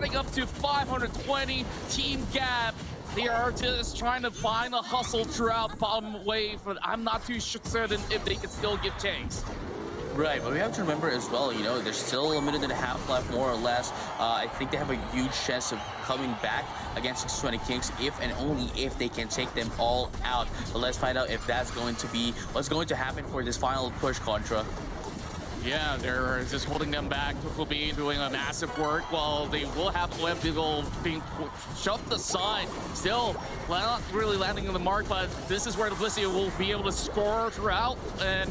adding up to 520. Team Gap, they are just trying to find a hustle throughout the bottom wave, but I'm not too certain if they can still give chase. Right, but we have to remember as well, you know, there's still a minute and a half left, more or less. I think they have a huge chance of coming back against 620 Kings if and only if they can take them all out. But let's find out if that's going to be what's going to happen for this final push, Contra. Yeah, they're just holding them back. Will be doing a massive work while they will have Web Beagle being shoved aside. Still, not really landing on the mark, but this is where the Blissey will be able to score throughout. And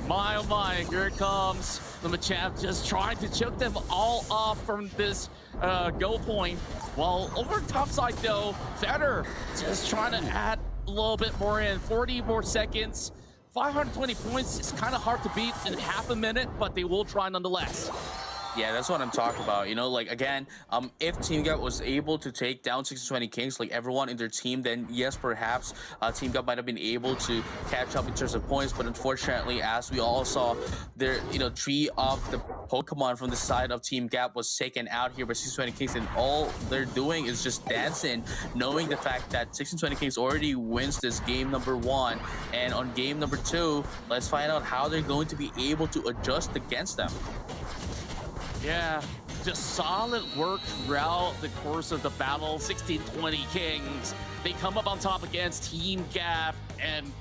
my oh my, here it comes. The Machamp just trying to choke them all off from this go point. While over top side though, Fetter just trying to add a little bit more in. 40 more seconds. 520 points is kind of hard to beat in half a minute, but they will try nonetheless. Yeah, that's what I'm talking about. You know, like, again, if Team Gap was able to take down 620 Kings, like everyone in their team, then yes, perhaps Team Gap might have been able to catch up in terms of points. But unfortunately, as we all saw, there, you know, 3 of the Pokemon from the side of Team Gap was taken out here by 620 Kings, and all they're doing is just dancing, knowing the fact that 620 Kings already wins this game number 1, and on game number 2, let's find out how they're going to be able to adjust against them. Yeah, just solid work throughout the course of the battle. 1620 Kings, they come up on top against Team Gap, and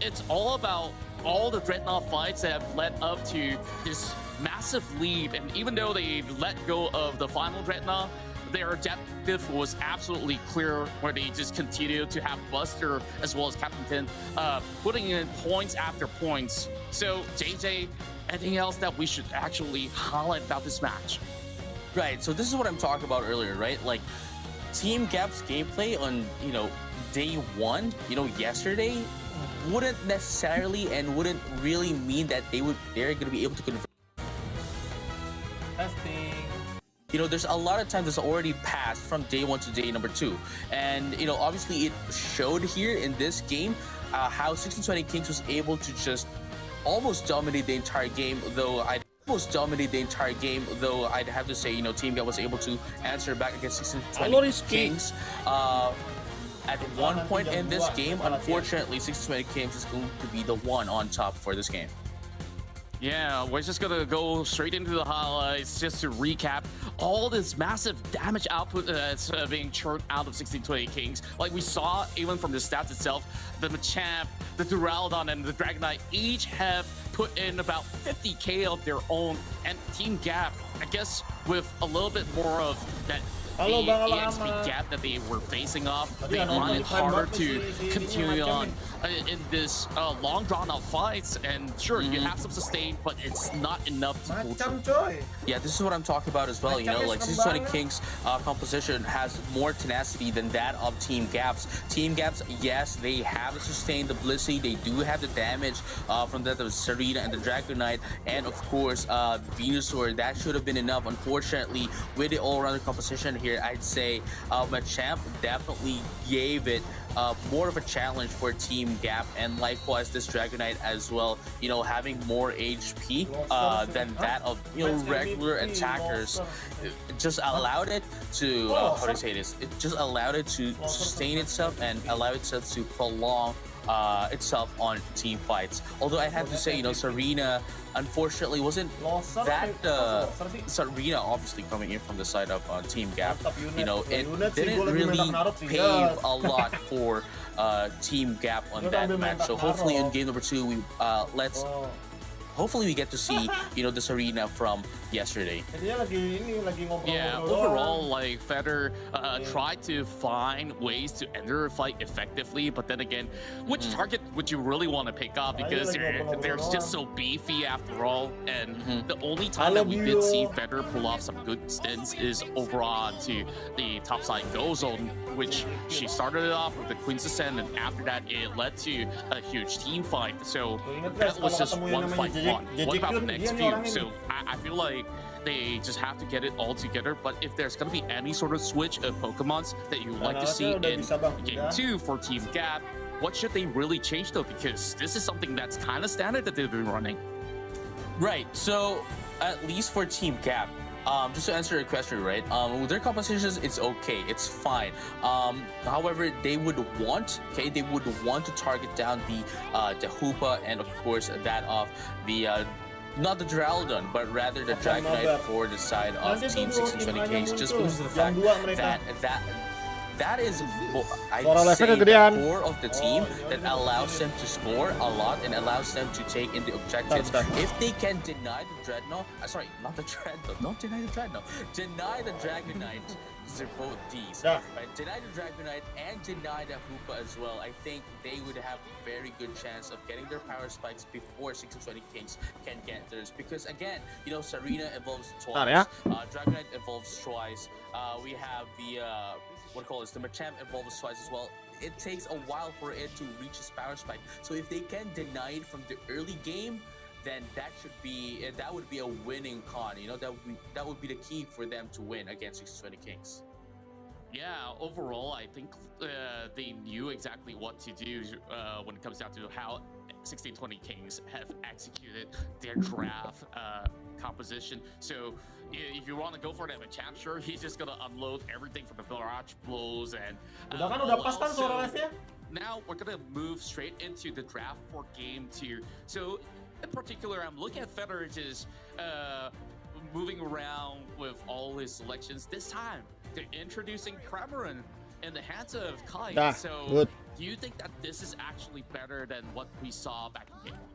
it's all about all the Dreadnought fights that have led up to this massive lead. And even though they let go of the final Dreadnought, their objective was absolutely clear, where they just continue to have Buster as well as Captain Tin putting in points after points. So JJ, anything else that we should actually highlight about this match? Right, so this is what I'm talking about earlier, right? Like, Team Gap's gameplay on, you know, day 1, you know, yesterday, wouldn't necessarily and wouldn't really mean that they're going to be able to convert. Testing. You know, there's a lot of time that's already passed from day 1 to day number 2. And, you know, obviously it showed here in this game how 1620 Kings was able to just almost dominate the entire game, though I'd have to say, you know, Team Gap was able to answer back against 1620 Kings. At one point in this game, unfortunately, 1620 Kings is going to be the one on top for this game. Yeah, we're just gonna go straight into the highlights just to recap all this massive damage output that's being churned out of 1620 Kings. Like we saw even from the stats itself, the Machamp, the Duraludon, and the Dragonite each have put in about 50k of their own, and Team Gap, I guess with a little bit more of that EXP gap that they were facing off, they find it harder to continue on in this long drawn-out fights. And sure, you have some sustain, but it's not enough to pull through. Yeah, this is what I'm talking about as well. You know, like 620 Kings composition has more tenacity than that of Team Gap's. Team Gap's, yes, they have the sustain, the Blissey, they do have the damage from that of Serena and the Dragonite, and of course Venusaur. That should have been enough. Unfortunately, with the all-rounder composition here, I'd say Machamp definitely gave it more of a challenge for Team Gap, and likewise this Dragonite as well, you know, having more HP than that of, you know, regular attackers. It just allowed it to how do I say this? It just allowed it to sustain itself and allow itself to prolong itself on team fights. Although I have to say, you know, Serena unfortunately wasn't that Serena obviously coming in from the side of Team Gap, you know, it didn't really pave a lot for Team Gap on that match. So hopefully in game number 2 we hopefully we get to see, you know, this arena from yesterday. Yeah, overall, like, Fetter tried to find ways to enter a fight effectively, but then again, which target would you really want to pick up? Because they're just so beefy after all, and the only time that we did see Fetter pull off some good stints is overall to the topside go zone, which she started it off with the Queen's Ascent, and after that it led to a huge team fight. So that was just one fight won. What about the next few? So I feel like they just have to get it all together. But if there's going to be any sort of switch of Pokemons that you would like to see in game 2 for Team Gap, what should they really change though? Because this is something that's kind of standard that they've been running. Right, so at least for Team Gap, Just to answer your question, right? With their compositions, it's okay, it's fine. However, they would want to target down the Hoopa and of course that of the not the Geraldine, but rather the Dragonite for the side of Team 1620Ks, just because of the fact that is, I'd say, the core of the team that allows them to score a lot and allows them to take in the objectives. If they can deny the Dreadnought, sorry, not the Dreadnought, don't deny the Dreadnought, deny the Dragonite, they're both Ds, right? Deny the Dragonite and deny the Hoopa as well. I think they would have a very good chance of getting their power spikes before 1620 Kings can get theirs. Because again, you know, Serena evolves twice, Dragonite evolves twice, we have the the Machamp evolves twice as well. It takes a while for it to reach its power spike. So if they can deny it from the early game, then that would be a winning con. You know, that would be the key for them to win against 1620 Kings. Yeah, overall, I think they knew exactly what to do when it comes down to how 1620 Kings have executed their draft composition. So if you want to go for that Machamp, sure, he's just gonna unload everything from the barrage blows and udah pas kan suara live-nya? Now we're gonna move straight into the draft for game 2. So in particular, I'm looking at Federer just moving around with all his selections. This time they're introducing Cramoran in the hands of Kai. So do you think that this is actually better than what we saw back in game 1?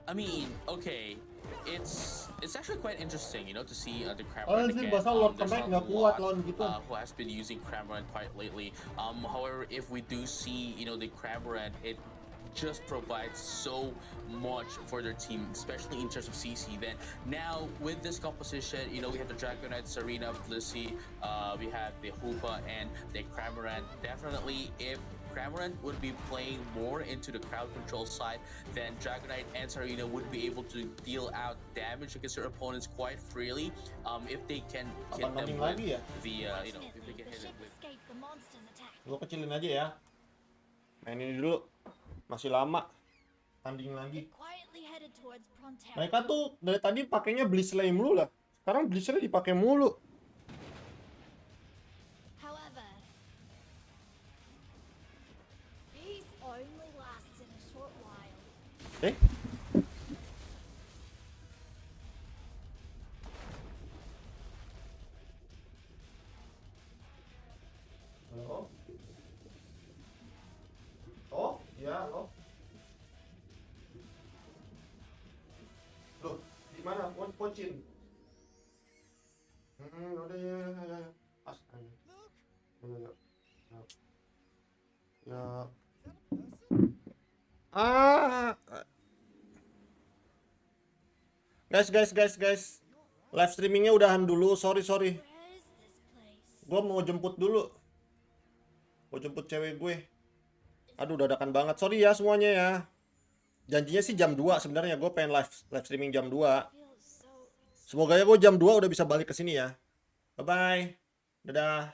I mean, okay, it's actually quite interesting, you know, to see the Cramoran again. There's a lot who has been using Cramoran quite lately. However, if we do see, you know, the Cramoran, it just provides so much for their team, especially in terms of CC. Then now with this composition, you know, we have the Dragonite, Serena, Blissey, we have the Hoopa and the Cramoran. Definitely, if Cramoran would be playing more into the crowd control side, then Dragonite and Serena would be able to deal out damage against their opponents quite freely. If they can hit them with the, you know, if they can hit it with. Gua kecilin aja ya. Main ini dulu. Masih lama. Tanding lagi. Mereka tuh dari tadi pakainya Blissey mulu lah. Sekarang Blissey dipakai mulu. Halo. Oh, ya, oh. Loh, di mana? Pocin. Udah ya. Ya. Guys. Live streamingnya udahan dulu. Sorry. Gue mau jemput dulu. Mau jemput cewek gue. Aduh, dadakan banget. Sorry ya semuanya ya. Janjinya sih jam 2 sebenarnya. Gue pengen live streaming jam 2. Semoga ya gue jam 2 udah bisa balik ke sini ya. Bye-bye. Dadah.